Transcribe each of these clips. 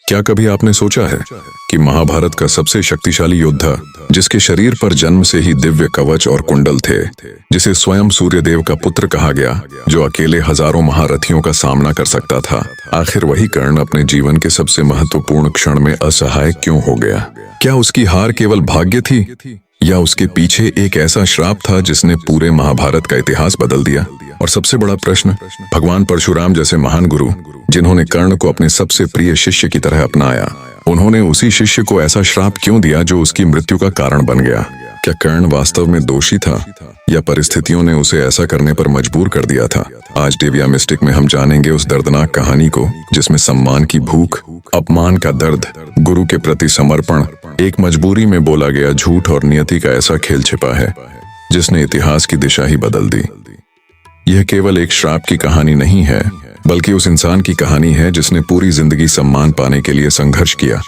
क्या कभी आपने सोचा है कि महाभारत का सबसे शक्तिशाली योद्धा, जिसके शरीर पर जन्म से ही दिव्य कवच और कुंडल थे, जिसे स्वयं सूर्यदेव का पुत्र कहा गया, जो अकेले हजारों महारथियों का सामना कर सकता था, आखिर वही कर्ण अपने जीवन के सबसे महत्वपूर्ण क्षण में असहाय क्यों हो गया? क्या उसकी हार केवल भाग्य थी, या उसके पीछे एक ऐसा श्राप था जिसने पूरे महाभारत का इतिहास बदल दिया? और सबसे बड़ा प्रश्न, भगवान परशुराम जैसे महान गुरु, जिन्होंने कर्ण को अपने सबसे प्रिय शिष्य की तरह अपनाया, उन्होंने उसी शिष्य को ऐसा श्राप क्यों दिया जो उसकी मृत्यु का कारण बन गया? क्या कर्ण वास्तव में दोषी था, या परिस्थितियों ने उसे ऐसा करने पर मजबूर कर दिया था? आज दिव्या मिस्टिक में हम जानेंगे उस दर्दनाक कहानी को, जिसमें सम्मान की भूख, अपमान का दर्द, गुरु के प्रति समर्पण, एक मजबूरी में बोला गया झूठ और नियति का ऐसा खेल छिपा है जिसने इतिहास की दिशा ही बदल दी। यह केवल एक श्राप की कहानी नहीं है, बल्कि उस इंसान की कहानी है जिसने पूरी जिंदगी सम्मान पाने के लिए संघर्ष किया,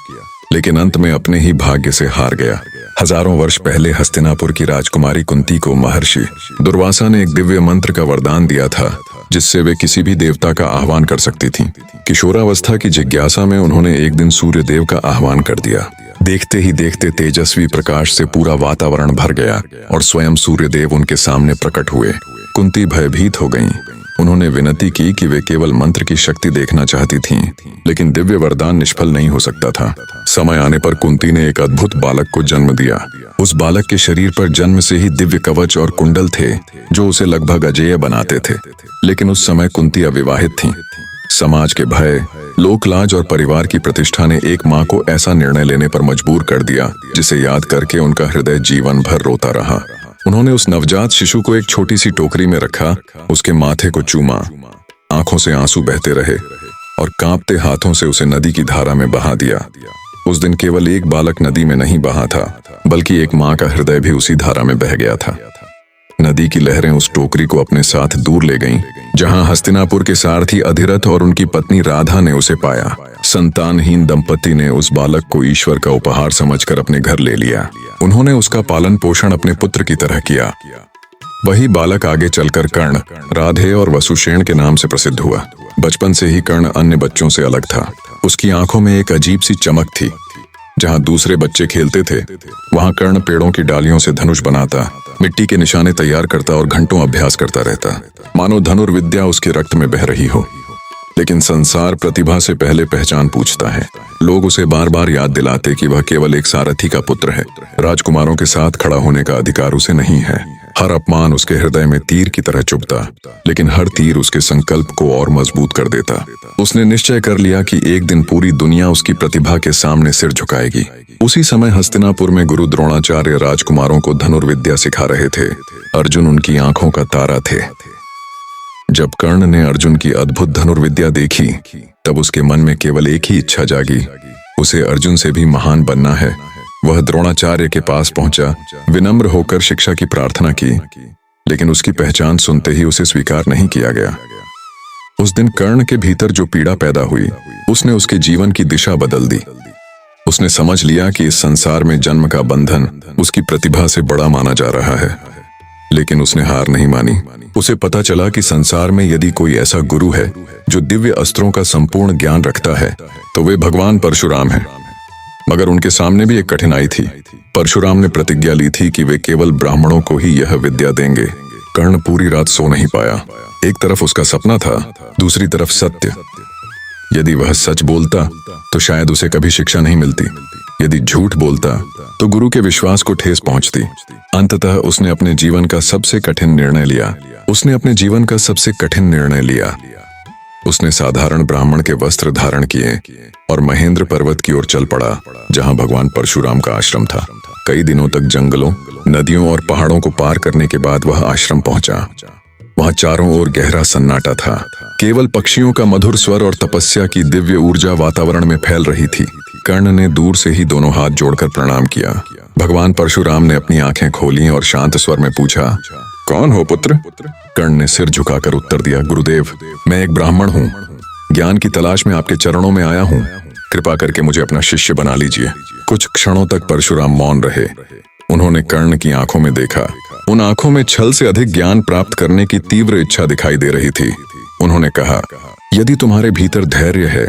लेकिन अंत में अपने ही भाग्य से हार गया। हजारों वर्ष पहले हस्तिनापुर की राजकुमारी कुंती को महर्षि दुर्वासा ने एक दिव्य मंत्र का वरदान दिया था, जिससे वे किसी भी देवता का आह्वान कर सकती थीं। किशोरावस्था की जिज्ञासा में उन्होंने एक दिन सूर्यदेव का आह्वान कर दिया। देखते ही देखते तेजस्वी प्रकाश से पूरा वातावरण भर गया और स्वयं सूर्यदेव उनके सामने प्रकट हुए। कुंती भयभीत हो गईं। उन्होंने विनती की कि वे केवल मंत्र की शक्ति देखना चाहती थीं, लेकिन दिव्य वरदान निष्फल नहीं हो सकता था। समय आने पर कुंती ने एक अद्भुत बालक को जन्म दिया। उस बालक के शरीर पर जन्म से ही दिव्य कवच और कुंडल थे, जो उसे लगभग अजेय बनाते थे। लेकिन उस समय कुंती अविवाहित थीं। समाज के भय, लोकलाज और परिवार की प्रतिष्ठा ने एक माँ को ऐसा निर्णय लेने पर मजबूर कर दिया, जिसे याद करके उनका हृदय जीवन भर रोता रहा। उन्होंने उस नवजात शिशु को एक छोटी सी टोकरी में रखा, उसके माथे को चूमा, आंखों से आंसू बहते रहे और कांपते हाथों से उसे नदी की धारा में बहा दिया। उस दिन केवल एक बालक नदी में नहीं बहा था, बल्कि एक माँ का हृदय भी उसी धारा में बह गया था। नदी की लहरें उस टोकरी को अपने साथ दूर ले गईं, जहां हस्तिनापुर के सारथी अधिरथ और उनकी पत्नी राधा ने उसे पाया। संतानहीन दंपति ने उस बालक को ईश्वर का उपहार समझकर अपने घर ले लिया। उन्होंने उसका पालन पोषण अपने पुत्र की तरह किया। वही बालक आगे चलकर कर्ण, राधे और वसुषेण के नाम से प्रसिद्ध हुआ। बचपन से ही कर्ण अन्य बच्चों से अलग था। उसकी आंखों में एक अजीब सी चमक थी। जहां दूसरे बच्चे खेलते थे, वहां कर्ण पेड़ों की डालियों से धनुष बनाता, मिट्टी के निशाने तैयार करता और घंटों अभ्यास करता रहता, मानो धनुर्विद्या उसके रक्त में बह रही हो। लेकिन संसार प्रतिभा से पहले पहचान पूछता है। लोग उसे बार बार याद दिलाते कि वह केवल एक सारथी का पुत्र है। राजकुमारों के साथ खड़ा होने का अधिकार उसे नहीं है। हर अपमान उसके हृदय में तीर की तरह चुभता, लेकिन हर तीर उसके संकल्प को और मजबूत कर देता। उसने निश्चय कर लिया कि एक दिन पूरी दुनिया उसकी प्रतिभा के सामने सिर झुकाएगी। उसी समय हस्तिनापुर में गुरु द्रोणाचार्य राजकुमारों को धनुर्विद्या सिखा रहे थे। अर्जुन उनकी आंखों का तारा थे। जब कर्ण ने अर्जुन की अद्भुत धनुर्विद्या देखी, तब उसके मन में केवल एक ही इच्छा जागी, उसे अर्जुन से भी महान बनना है। वह द्रोणाचार्य के पास पहुंचा, विनम्र होकर शिक्षा की प्रार्थना की, लेकिन उसकी पहचान सुनते ही उसे स्वीकार नहीं किया गया। उस दिन कर्ण के भीतर जो पीड़ा पैदा हुई, उसने उसके जीवन की दिशा बदल दी। उसने समझ लिया कि इस संसार में जन्म का बंधन उसकी प्रतिभा से बड़ा माना जा रहा है। लेकिन उसने हार नहीं मानी। उसे पता चला कि संसार में यदि कोई ऐसा गुरु है जो दिव्य अस्त्रों का संपूर्ण ज्ञान रखता है, तो वे भगवान परशुराम हैं। मगर उनके सामने भी एक कठिनाई थी। परशुराम ने प्रतिज्ञा ली थी कि वे केवल ब्राह्मणों को ही यह विद्या देंगे। कर्ण पूरी रात सो नहीं पाया। एक तरफ उसका सपना था, दूसरी तरफ सत्य। यदि वह सच बोलता तो शायद उसे कभी शिक्षा नहीं मिलती। यदि झूठ बोलता तो गुरु के विश्वास को ठेस पहुंचती। अंततः उसने अपने जीवन का सबसे कठिन निर्णय लिया। उसने साधारण ब्राह्मण के वस्त्र धारण किए और महेंद्र पर्वत की ओर चल पड़ा, जहां भगवान परशुराम का आश्रम था। कई दिनों तक जंगलों, नदियों और पहाड़ों को पार करने के बाद वह आश्रम पहुंचा। वहां चारों ओर गहरा सन्नाटा था। केवल पक्षियों का मधुर स्वर और तपस्या की दिव्य ऊर्जा वातावरण में फैल रही थी। कर्ण ने दूर से ही दोनों हाथ जोड़कर प्रणाम किया। भगवान परशुराम ने अपनी आंखें खोली और शांत स्वर में पूछा, कौन हो पुत्र? कर्ण ने सिर झुकाकर उत्तर दिया, गुरुदेव, मैं एक ब्राह्मण हूँ। ज्ञान की तलाश में आपके चरणों में आया हूँ। कृपा करके मुझे अपना शिष्य बना लीजिए। कुछ क्षणों तक परशुराम मौन रहे। उन्होंने कर्ण की आंखों में देखा। उन आंखों में छल से अधिक ज्ञान प्राप्त करने की तीव्र इच्छा दिखाई दे रही थी। उन्होंने कहा, यदि तुम्हारे भीतर धैर्य है,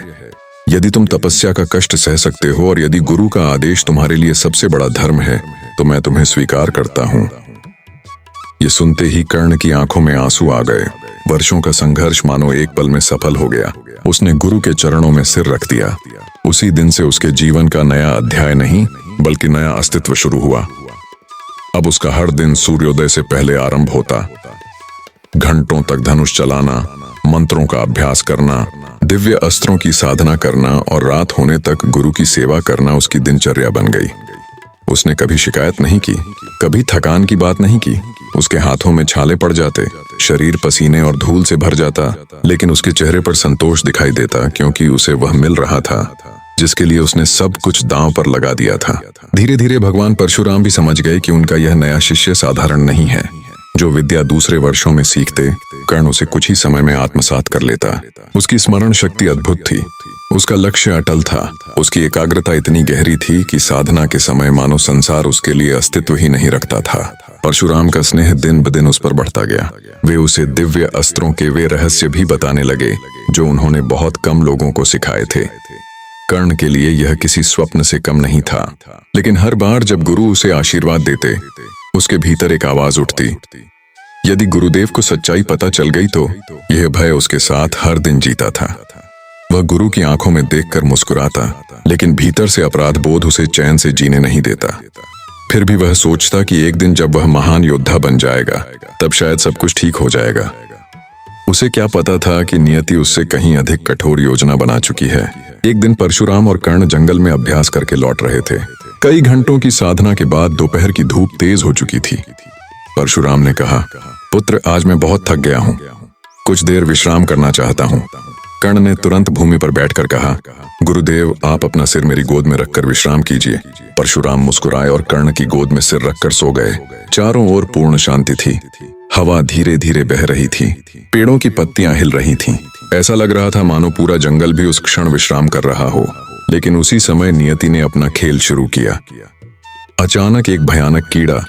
यदि तुम तपस्या का कष्ट सह सकते हो और यदि गुरु का आदेश तुम्हारे लिए सबसे बड़ा धर्म है तो मैं तुम्हें स्वीकार करता हूँ। ये सुनते ही कर्ण की आंखों में आंसू आ गए। वर्षों का संघर्ष मानो एक पल में सफल हो गया। उसने गुरु के चरणों में सिर रख दिया। उसी दिन से उसके जीवन का नया अध्याय नहीं बल्कि नया अस्तित्व शुरू हुआ। अब उसका हर दिन सूर्योदय से पहले आरंभ होता। घंटों तक धनुष चलाना, मंत्रों का अभ्यास करना, दिव्य अस्त्रों की साधना करना और रात होने तक गुरु की सेवा करना उसकी दिनचर्या बन गई। उसने कभी शिकायत नहीं की, कभी थकान की बात नहीं की। उसके हाथों में छाले पड़ जाते, शरीर पसीने और धूल से भर जाता, लेकिन उसके चेहरे पर संतोष दिखाई देता क्योंकि उसे वह मिल रहा था जिसके लिए उसने सब कुछ दांव पर लगा दिया था। धीरे धीरे भगवान परशुराम भी समझ गए कि उनका यह नया शिष्य साधारण नहीं है। जो विद्या दूसरे वर्षों में सीखते, कर्ण उसे कुछ ही समय में आत्मसात कर लेता। उसकी स्मरण शक्ति अद्भुत थी, उसका लक्ष्य अटल था, उसकी एकाग्रता इतनी गहरी थी कि साधना के समय मानो संसार उसके लिए अस्तित्व ही नहीं रखता था। परशुराम का स्नेह दिन ब दिन उस पर बढ़ता गया। वे उसे दिव्य अस्त्रों के वे रहस्य भी बताने लगे जो उन्होंने बहुत कम लोगों को सिखाए थे। कर्ण के लिए यह किसी स्वप्न से कम नहीं था, लेकिन हर बार जब गुरु उसे आशीर्वाद देते, उसके भीतर एक आवाज उठती। यदि गुरुदेव को सच्चाई पता चल गई तो यह भय उसके साथ हर दिन जीता था। वह गुरु की आंखों में देखकर मुस्कुराता, लेकिन भीतर से अपराध बोध उसे चैन से जीने नहीं देता। फिर भी वह सोचता कि एक दिन जब वह महान योद्धा बन जाएगा तब शायद सब कुछ ठीक हो जाएगा। उसे क्या पता था कि नियति उससे कहीं अधिक कठोर योजना बना चुकी है। एक दिन परशुराम और कर्ण जंगल में अभ्यास करके लौट रहे थे। कई घंटों की साधना के बाद दोपहर की धूप तेज हो चुकी थी। परशुराम ने कहा, पुत्र, आज मैं बहुत थक गया हूँ, कुछ देर विश्राम करना चाहता हूँ। कर्ण ने तुरंत भूमि पर बैठकर कहा, गुरुदेव, आप अपना सिर मेरी गोद में रखकर विश्राम कीजिए। परशुराम मुस्कुराए और कर्ण की गोद में सिर रखकर सो गए। चारों ओर पूर्ण शांति थी। हवा धीरे धीरे बह रही थी, पेड़ों की पत्तियां हिल रही थीं। ऐसा लग रहा था मानो पूरा जंगल भी उस क्षण विश्राम कर रहा हो। लेकिन उसी समय नियति ने अपना खेल शुरू किया। अचानक एक भयानक कीड़ा,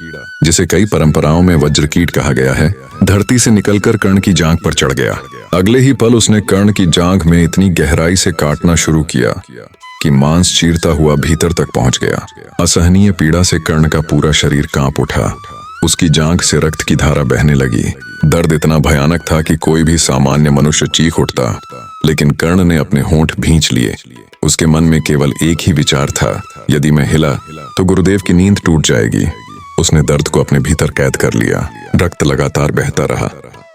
जिसे कई परंपराओं में वज्रकीट कहा गया है, धरती से निकलकर कर्ण की जांघ पर चढ़ गया। अगले ही पल उसने कर्ण की जांघ में इतनी गहराई से काटना शुरू किया कि मांस चीरता हुआ भीतर तक पहुंच गया। असहनीय पीड़ा से कर्ण का पूरा शरीर कांप उठा। उसकी जांघ से रक्त की धारा बहने लगी। दर्द इतना भयानक था कि कोई भी सामान्य मनुष्य चीख उठता, लेकिन कर्ण ने अपने होंठ भींच लिए। उसके मन में केवल एक ही विचार था, यदि मैं हिला तो गुरुदेव की नींद टूट जाएगी। उसने दर्द को अपने भीतर कैद कर लिया। रक्त लगातार बहता रहा।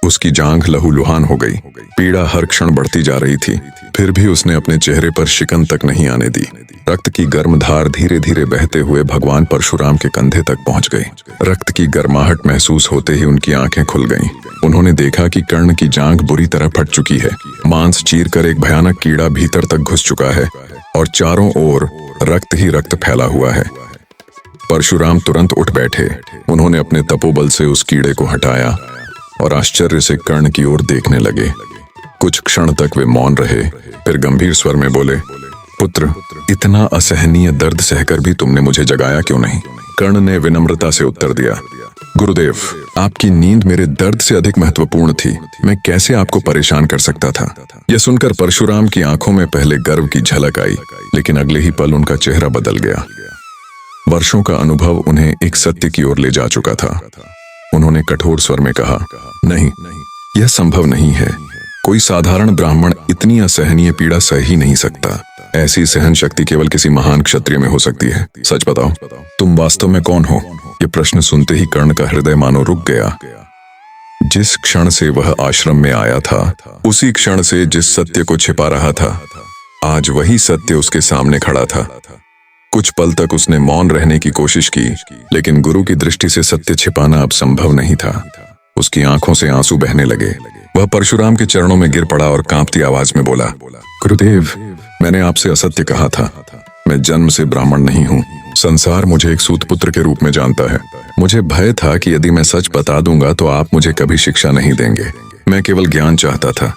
उसकी जांघ लहूलुहान हो गई। पीड़ा हर क्षण बढ़ती जा रही थी। फिर भी उसने अपने चेहरे पर शिकन तक नहीं आने दी। रक्त की गर्म धार धीरे धीरे बहते हुए भगवान परशुराम के कंधे तक पहुंच गई। रक्त की गर्माहट महसूस होते ही उनकी आंखें खुल गईं। उन्होंने देखा कि कर्ण की जांघ बुरी तरह फट चुकी है। मांस चीरकर एक भयानक कीड़ा भीतर तक घुस चुका है और चारों ओर रक्त ही रक्त फैला हुआ है। परशुराम तुरंत उठ बैठे। उन्होंने अपने तपोबल से उस कीड़े को हटाया और आश्चर्य से कर्ण की ओर देखने लगे। कुछ क्षण तक वे मौन रहे, फिर गंभीर स्वर में बोले, पुत्र, इतना असहनीय दर्द सहकर भी तुमने मुझे जगाया क्यों नहीं? कर्ण ने विनम्रता से उत्तर दिया, गुरुदेव, आपकी नींद मेरे दर्द से अधिक महत्वपूर्ण थी। मैं कैसे आपको परेशान कर सकता था? यह सुनकर परशुराम की आंखों में पहले गर्व की झलक आई, लेकिन अगले ही पल उनका चेहरा बदल गया। वर्षों का अनुभव उन्हें एक सत्य की ओर ले जा चुका था। उन्होंने कठोर स्वर में कहा, नहीं, यह संभव नहीं है। कोई साधारण ब्राह्मण इतनी असहनीय पीड़ा सह ही नहीं सकता। ऐसी सहन शक्ति केवल किसी महान क्षत्रिय में हो सकती है। सच बताओ, तुम वास्तव में कौन हो? यह प्रश्न सुनते ही कर्ण का हृदय मानो रुक गया। जिस क्षण से वह आश्रम में आया था, उसी क्षण से जिस सत्य को छिपा रहा था, आज वही सत्य उसके सामने खड़ा था। कुछ पल तक उसने मौन रहने की कोशिश की, लेकिन गुरु की दृष्टि से सत्य छिपाना अब संभव नहीं था। उसकी आंखों से आंसू बहने लगे। वह परशुराम के चरणों में गिर पड़ा और कांपती आवाज में बोला, गुरुदेव, मैंने आपसे असत्य कहा था। मैं जन्म से ब्राह्मण नहीं हूँ। संसार मुझे एक सूतपुत्र के रूप में जानता है। मुझे भय था कि यदि मैं सच बता दूंगा तो आप मुझे कभी शिक्षा नहीं देंगे। मैं केवल ज्ञान चाहता था।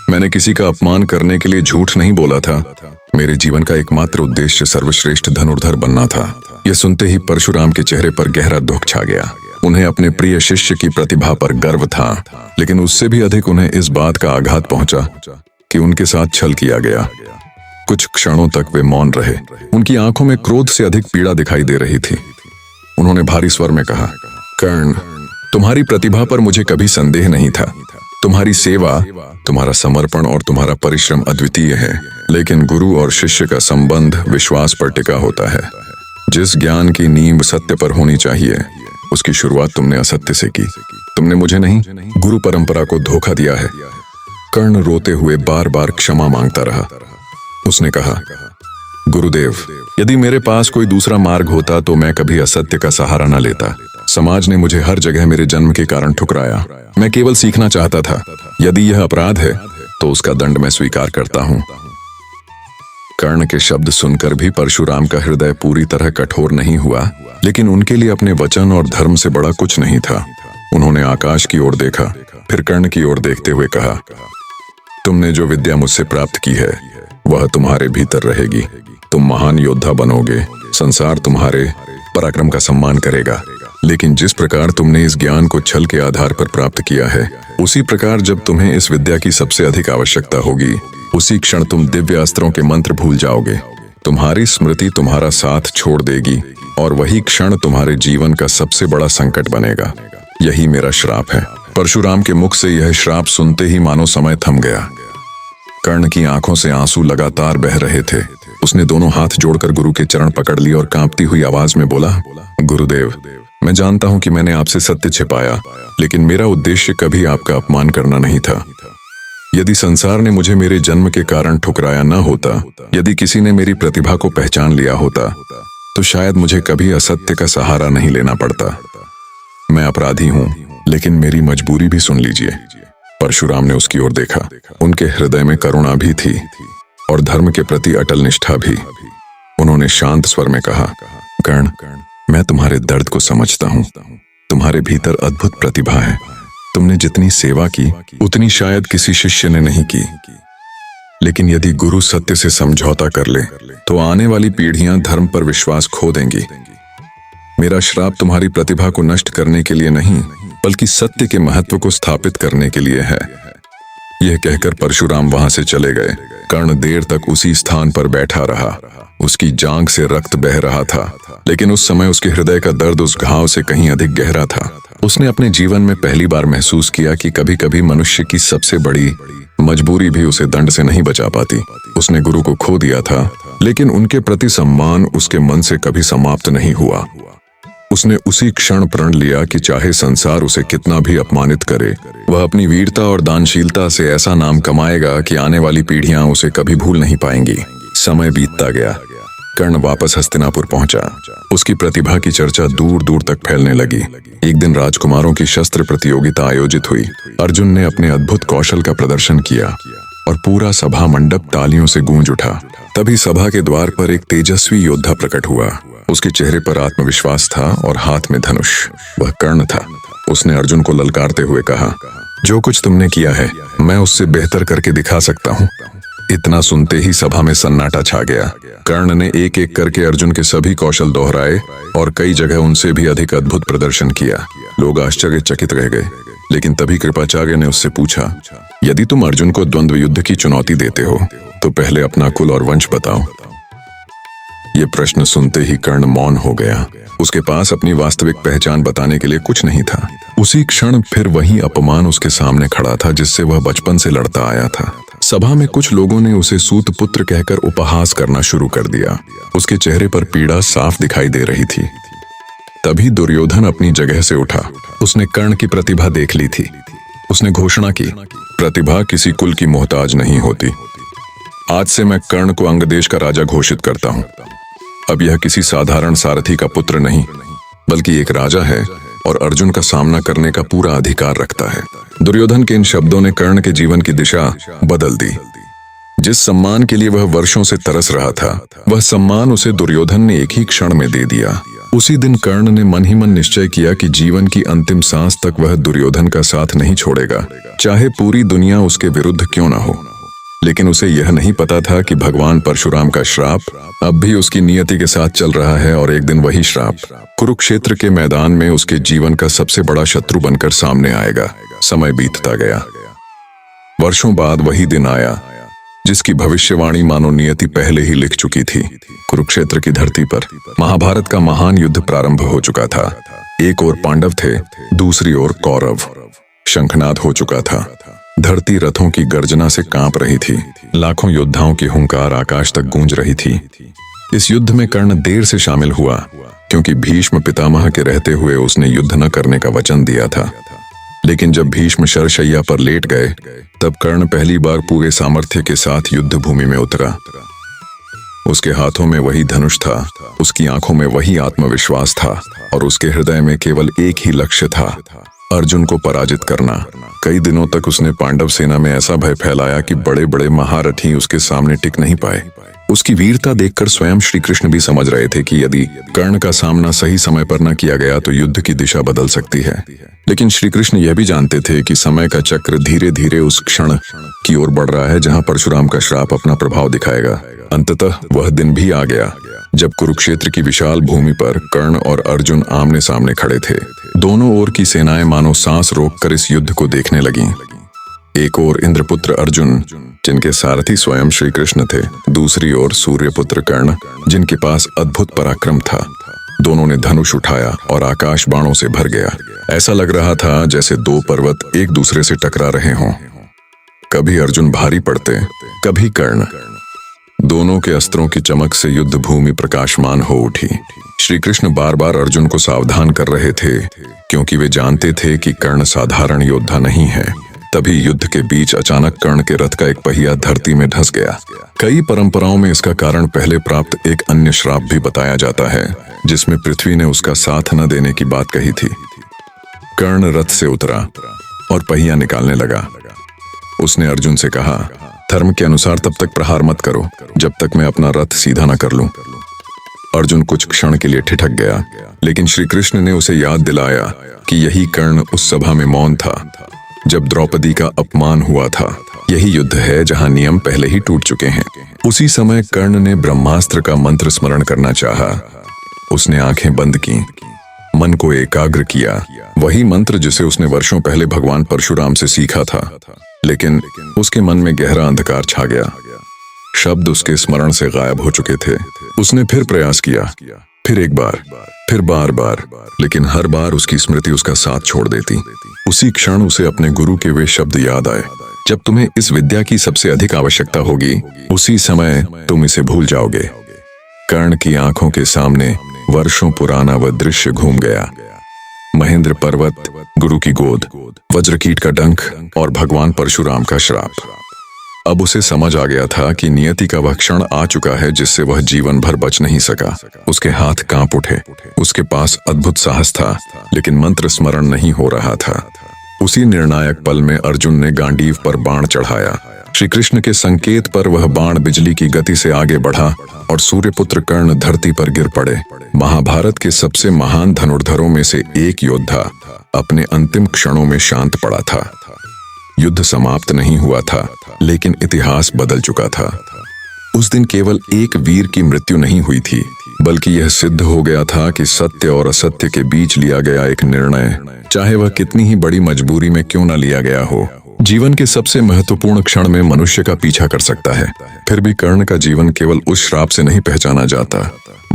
मैंने किसी का अपमान करने के लिए झूठ नहीं बोला था। मेरे जीवन का एकमात्र उद्देश्य सर्वश्रेष्ठ धनुर्धर बनना था। यह सुनते ही परशुराम के चेहरे पर गहरा दुख छा गया। उन्हें अपने प्रिय शिष्य की प्रतिभा पर गर्व था, लेकिन उससे भी अधिक उन्हें इस बात का आघात पहुंचा कि उनके साथ छल किया गया। कुछ क्षणों तक वे मौन रहे। उनकी आंखों में क्रोध से अधिक पीड़ा दिखाई दे रही थी। उन्होंने भारी स्वर में कहा, कर्ण, तुम्हारी प्रतिभा पर मुझे कभी संदेह नहीं था। तुम्हारी सेवा, तुम्हारा समर्पण और तुम्हारा परिश्रम अद्वितीय है। लेकिन गुरु और शिष्य का संबंध विश्वास पर टिका होता है। जिस ज्ञान की नींव सत्य पर होनी चाहिए, उसकी शुरुआत तुमने असत्य से की। तुमने मुझे नहीं, गुरु परंपरा को धोखा दिया है। कर्ण रोते हुए बार बार क्षमा मांगता रहा। उसने कहा, गुरुदेव, यदि मेरे पास कोई दूसरा मार्ग होता तो मैं कभी असत्य का सहारा न लेता। समाज ने मुझे हर जगह मेरे जन्म के कारण ठुकराया। मैं केवल सीखना चाहता था। यदि यह अपराध है तो उसका दंड मैं स्वीकार करता हूं। कर्ण के शब्द सुनकर भी परशुराम का हृदय पूरी तरह कठोर नहीं हुआ, लेकिन उनके लिए अपने वचन और धर्म से बड़ा कुछ नहीं था। उन्होंने आकाश की ओर देखा, फिर कर्ण की ओर देखते हुए कहा, तुमने जो विद्या मुझसे प्राप्त की है वह तुम्हारे भीतर रहेगी। तुम महान योद्धा बनोगे। संसार तुम्हारे पराक्रम का सम्मान करेगा। लेकिन जिस प्रकार तुमने इस ज्ञान को छल के आधार पर प्राप्त किया है, उसी प्रकार जब तुम्हें इस विद्या की सबसे अधिक आवश्यकता होगी, उसी क्षण तुम दिव्य अस्त्रों के मंत्र भूल जाओगे। तुम्हारी स्मृति तुम्हारा साथ छोड़ देगी और वही क्षण तुम्हारे जीवन का सबसे बड़ा संकट बनेगा। यही मेरा श्राप है। परशुराम के मुख से यह श्राप सुनते ही मानो समय थम गया। कर्ण की आंखों से आंसू लगातार बह रहे थे। उसने दोनों हाथ जोड़कर गुरु के चरण पकड़ लिए और कांपती हुई आवाज में बोला, गुरुदेव, मैं जानता हूं कि मैंने आपसे सत्य छिपाया, लेकिन मेरा उद्देश्य कभी आपका अपमान करना नहीं था। यदि संसार ने मुझे मेरे जन्म के कारण ठुकराया न होता, यदि किसी ने मेरी प्रतिभा को पहचान लिया होता, तो शायद मुझे कभी असत्य का सहारा नहीं लेना पड़ता। मैं अपराधी हूं, लेकिन मेरी मजबूरी भी सुन लीजिए। परशुराम ने उसकी ओर देखा। उनके हृदय में करुणा भी थी और धर्म के प्रति अटल निष्ठा भी। उन्होंने शांत स्वर में कहा, कर्ण, मैं तुम्हारे दर्द को समझता हूं। तुम्हारे भीतर अद्भुत प्रतिभा है। तुमने जितनी सेवा की उतनी शायद किसी शिष्य ने नहीं की। लेकिन यदि गुरु सत्य से समझौता कर ले तो आने वाली पीढ़ियां धर्म पर विश्वास खो देंगी। मेरा श्राप तुम्हारी प्रतिभा को नष्ट करने के लिए नहीं, बल्कि सत्य के महत्व को स्थापित करने के लिए है। यह कहकर परशुराम वहां से चले गए। कर्ण देर तक उसी स्थान पर बैठा रहा। उसकी जांघ से रक्त बह रहा था, लेकिन उस समय उसके हृदय का दर्द उस घाव से कहीं अधिक गहरा था। उसने अपने जीवन में पहली बार महसूस किया कि कभी-कभी मनुष्य की सबसे बड़ी मजबूरी भी उसे दंड से नहीं बचा पाती। उसने गुरु को खो दिया था, लेकिन उनके प्रति सम्मान उसके मन से कभी समाप्त नहीं हुआ। उसने उसी क्षण प्रण लिया कि चाहे संसार उसे कितना भी अपमानित करे, वह अपनी वीरता और दानशीलता से ऐसा नाम कमाएगा कि आने वाली पीढ़ियां उसे कभी भूल नहीं पाएंगी। समय बीतता गया। कर्ण वापस हस्तिनापुर पहुंचा। उसकी प्रतिभा की चर्चा दूर दूर तक फैलने लगी। एक दिन राजकुमारों की शस्त्र प्रतियोगिता आयोजित हुई। अर्जुन ने अपने अद्भुत कौशल का प्रदर्शन किया और पूरा सभा मंडप तालियों से गूंज उठा। तभी सभा के द्वार पर एक तेजस्वी योद्धा प्रकट हुआ। उसके चेहरे पर आत्मविश्वास था और हाथ में धनुष। वह कर्ण था। उसने अर्जुन को ललकारते हुए कहा, जो कुछ तुमने किया है मैं उससे बेहतर करके दिखा सकता हूँ। इतना सुनते ही सभा में सन्नाटा छा गया। कर्ण ने एक एक करके अर्जुन के सभी कौशल दोहराए और कई जगह उनसे भी अधिक अद्भुत प्रदर्शन किया। लोग आश्चर्यचकित रह गए। लेकिन तभी कृपाचार्य ने उससे पूछा, यदि तुम अर्जुन को द्वंद्व युद्ध की चुनौती देते हो तो पहले अपना कुल और वंश बताओ। ये प्रश्न सुनते ही कर्ण मौन हो गया। उसके पास अपनी वास्तविक पहचान बताने के लिए कुछ नहीं था। उसी क्षण फिर वही अपमान उसके सामने खड़ा था जिससे वह बचपन से लड़ता आया था। सभा में कुछ लोगों ने उसे सूत पुत्र कहकर उपहास करना शुरू कर दिया। उसके चेहरे पर पीड़ा साफ दिखाई दे रही थी। तभी दुर्योधन अपनी जगह से उठा। उसने कर्ण की प्रतिभा देख ली थी। उसने घोषणा की, प्रतिभा किसी कुल की मोहताज नहीं होती। आज से मैं कर्ण को अंग देश का राजा घोषित करता हूँ। अब यह किसी साधारण सारथी का पुत्र नहीं, बल्कि एक राजा है और अर्जुन का सामना करने का पूरा अधिकार रखता है। दुर्योधन के इन शब्दों ने कर्ण के जीवन की दिशा बदल दी। जिस सम्मान के लिए वह वर्षों से तरस रहा था, वह सम्मान उसे दुर्योधन ने एक ही क्षण में दे दिया। उसी दिन कर्ण ने मन ही मन निश्चय किया कि जीवन की अंतिम सांस तक वह दुर्योधन का साथ नहीं छोड़ेगा, चाहे पूरी दुनिया उसके विरुद्ध क्यों न हो। लेकिन उसे यह नहीं पता था कि भगवान परशुराम का श्राप अब भी उसकी नियति के साथ चल रहा है और एक दिन वही श्राप कुरुक्षेत्र के मैदान में उसके जीवन का सबसे बड़ा शत्रु बनकर सामने आएगा। समय बीतता गया। वर्षों बाद वही दिन आया जिसकी भविष्यवाणी मानो नियति पहले ही लिख चुकी थी। कुरुक्षेत्र की धरती पर महाभारत का महान युद्ध प्रारंभ हो चुका था। एक ओर पांडव थे, दूसरी ओर कौरव। शंखनाद हो चुका था। धरती रथों की गर्जना से कांप रही थी। लाखों योद्धाओं की हुंकार आकाश तक गूंज रही थी। इस युद्ध में कर्ण देर से शामिल हुआ, क्योंकि भीष्म पितामह के रहते हुए उसने युद्ध न करने का वचन दिया था। लेकिन जब भीष्म शरशैया पर लेट गए, तब कर्ण पहली बार पूरे सामर्थ्य के साथ युद्ध भूमि में उतरा। उसके हाथों में वही धनुष था, उसकी आंखों में वही आत्मविश्वास था, और उसके हृदय में केवल एक ही लक्ष्य था, अर्जुन को पराजित करना। कई दिनों तक उसने पांडव सेना में ऐसा भय फैलाया कि बड़े बड़े महारथी उसके सामने टिक नहीं पाए। उसकी वीरता देखकर स्वयं श्री कृष्ण भी समझ रहे थे कि यदि कर्ण का सामना सही समय पर न किया गया तो युद्ध की दिशा बदल सकती है। लेकिन श्री कृष्ण यह भी जानते थे कि समय का चक्र धीरे धीरे उस क्षण की ओर बढ़ रहा है जहां परशुराम का श्राप अपना प्रभाव दिखाएगा। अंततः वह दिन भी आ गया जब कुरुक्षेत्र की विशाल भूमि पर कर्ण और अर्जुन आमने सामने खड़े थे। दोनों ओर की सेनाएं मानो सांस रोककर इस युद्ध को देखने लगीं। एक ओर इंद्रपुत्र अर्जुन, जिनके सारथी स्वयं श्री कृष्ण थे, दूसरी ओर सूर्यपुत्र कर्ण, जिनके पास अद्भुत पराक्रम था। दोनों ने धनुष उठाया और आकाश बाणों से भर गया। ऐसा लग रहा था जैसे दो पर्वत एक दूसरे से टकरा रहे हों। कभी अर्जुन भारी पड़ते, कभी कर्ण। दोनों के अस्त्रों की चमक से युद्ध भूमि प्रकाशमान हो उठी। श्री कृष्ण बार बार अर्जुन को सावधान कर रहे थे, क्योंकि वे जानते थे कि कर्ण साधारण योद्धा नहीं है। तभी युद्ध के बीच अचानक कर्ण के रथ का एक पहिया धरती में धंस गया। कई परंपराओं में इसका कारण पहले प्राप्त एक अन्य श्राप भी बताया जाता है, जिसमें पृथ्वी ने उसका साथ न देने की बात कही थी। कर्ण रथ से उतरा और पहिया निकालने लगा। उसने अर्जुन से कहा, धर्म के अनुसार तब तक प्रहार मत करो जब तक मैं अपना रथ सीधा न कर लूं। अर्जुन कुछ क्षण के लिए ठिठक गया, लेकिन श्री कृष्ण ने उसे याद दिलाया कि यही कर्ण उस सभा में मौन था जब द्रौपदी का अपमान हुआ था। यही युद्ध है जहां नियम पहले ही टूट चुके हैं। उसी समय कर्ण ने ब्रह्मास्त्र का मंत्र स्मरण करना चाहा। उसने आंखें बंद की, मन को एकाग्र किया। वही मंत्र जिसे उसने वर्षों पहले भगवान परशुराम से सीखा था। लेकिन उसके मन में गहरा अंधकार छा गया। शब्द उसके स्मरण से गायब हो चुके थे। उसने फिर प्रयास किया, फिर एक बार, फिर बार बार, लेकिन हर बार उसकी स्मृति उसका साथ छोड़ देती। उसी क्षण उसे अपने गुरु के वे शब्द याद आए, जब तुम्हें इस विद्या की सबसे अधिक आवश्यकता होगी, उसी समय तुम इसे भूल जाओगे। कर्ण की आंखों के सामने वर्षों पुराना वह दृश्य घूम गया। महेंद्र पर्वत, गुरु की गोद, वज्रकीट का डंक और भगवान परशुराम का श्राप। अब उसे समझ आ गया था कि नियति का वह क्षण आ चुका है जिससे वह जीवन भर बच नहीं सका। उसके हाथ कांप उठे। उसके पास अद्भुत साहस था, लेकिन मंत्र स्मरण नहीं हो रहा था। उसी निर्णायक पल में अर्जुन ने गांडीव पर बाण चढ़ाया। श्री कृष्ण के संकेत पर वह बाण बिजली की गति से आगे बढ़ा और सूर्यपुत्र कर्ण धरती पर गिर पड़े। महाभारत के सबसे महान धनुर्धरों में से एक योद्धा अपने अंतिम क्षणों में शांत पड़ा था। युद्ध समाप्त नहीं हुआ था, लेकिन इतिहास बदल चुका था। उस दिन केवल एक वीर की मृत्यु नहीं हुई थी, बल्कि यह सिद्ध हो गया था कि सत्य और असत्य के बीच लिया गया एक निर्णय, चाहे वह कितनी ही बड़ी मजबूरी में क्यों न लिया गया हो, जीवन के सबसे महत्वपूर्ण क्षण में मनुष्य का पीछा कर सकता है। फिर भी कर्ण का जीवन केवल उस श्राप से नहीं पहचाना जाता।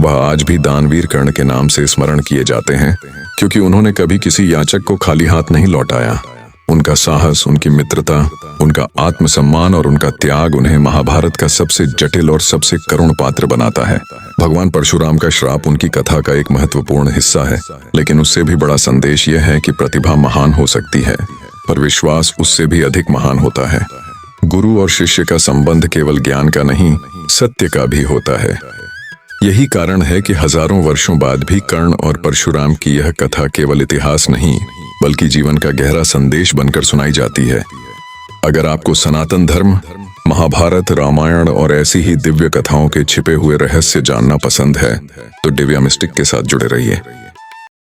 वह आज भी दानवीर कर्ण के नाम से स्मरण किए जाते हैं, क्योंकि उन्होंने कभी किसी याचक को खाली हाथ नहीं लौटाया। उनका साहस, उनकी मित्रता, उनका आत्मसम्मान और उनका त्याग उन्हें महाभारत का सबसे जटिल और सबसे करुण पात्र बनाता है। भगवान परशुराम का श्राप उनकी कथा का एक महत्वपूर्ण हिस्सा है, लेकिन उससे भी बड़ा संदेश यह है कि प्रतिभा महान हो सकती है, पर विश्वास उससे भी अधिक महान होता है। गुरु और शिष्य का संबंध केवल ज्ञान का नहीं, सत्य का भी होता है। यही कारण है कि हजारों वर्षों बाद भी कर्ण और परशुराम की यह कथा केवल इतिहास नहीं, बल्कि जीवन का गहरा संदेश बनकर सुनाई जाती है। अगर आपको सनातन धर्म, महाभारत, रामायण और ऐसी ही दिव्य कथाओं के छिपे हुए रहस्य जानना पसंद है, तो दिव्या मिस्टिक के साथ जुड़े रहिए।